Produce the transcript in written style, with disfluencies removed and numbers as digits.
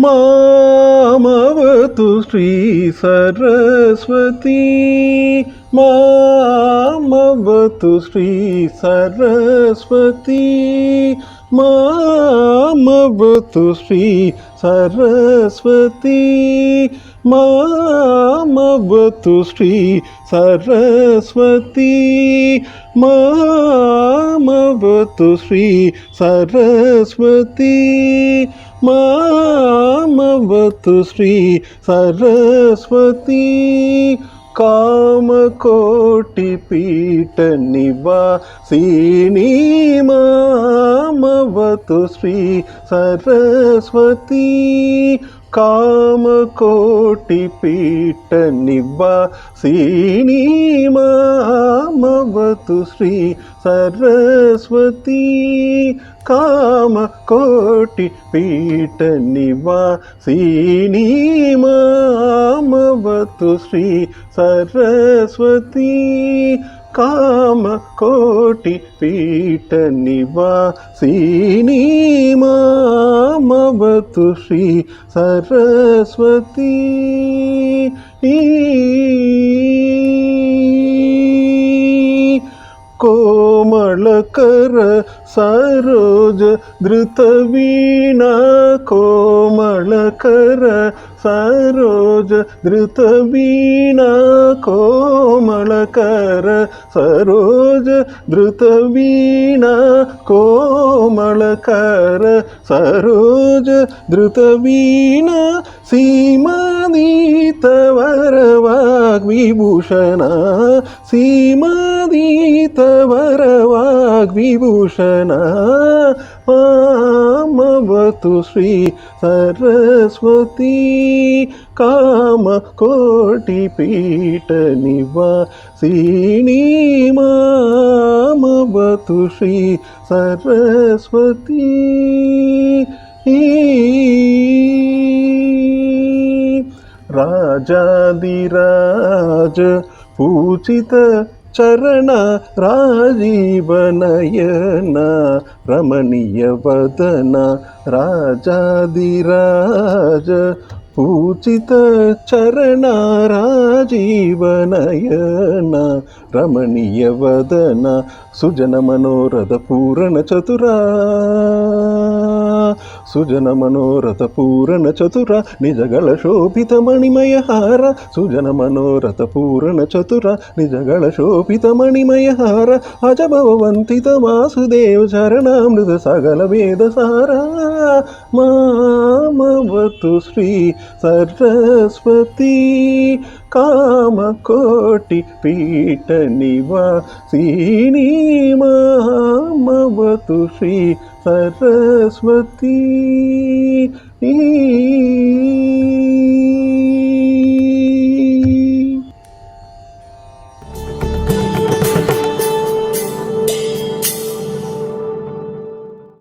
मामवतु श्री सरस्वती मामवतु श्री सरस्वती मामवतु श्री सरस्वती मामवतु श्री सरस्वती मामवतु श्री सरस्वती मामवतु श्री सरस्वती कामकोटिपीठ निवासिनी मामवतु श्री सरस्वती कामकोटिपीठ निवासिनी मामवतु श्री सरस्वती कामकोटिपीठ निवासिनी मामवतु श्री सरस्वती कामकोटिपीठ निवासिनी मामवतु श्री सरस्वती कोमलकर सरोज धृतवीणा कोमलकर सरोज धृतवीणा कोमलकर सरोज धृतवीणा कोमलकर सरोज धृतवीणा सीमादीत वरवाग्विभूषण सीमादीत वरवाग्विभूषण मामवतु श्री सरस्वती कामकोटिपीठ निवासिनी मामवतु श्री सरस्वती राजाधिराज पूजित चरण राजीवनयन रमणीय वदन राजाधिराज पूजित चरण राजीवनयन रमणीय वदन सुजन मनोरथ पूर्ण चतुरा सुजन मनोरथ पूर्ण चतुरा निजಗಳ ಶೋಭಿತ ಮಣಿಮಯ ಹಾರ ಸುಜನ ಮನೋರಥ ಪೂರ್ಣ ಚತುರ ನಿಜಗಳ ಶೋಭಿತ ಮಣಿಮಯ ಹಾರ ಅಜಭವಂತಿತ ವಾಸುದೇವ ಚರಣಾಮೃತ ಸಕಲ ವೇದ ಸಾರ ಮಾಮವತು ಶ್ರೀ सरस्वती कामकोटिपीठ निवासिनी मामवतु श्री सरस्वती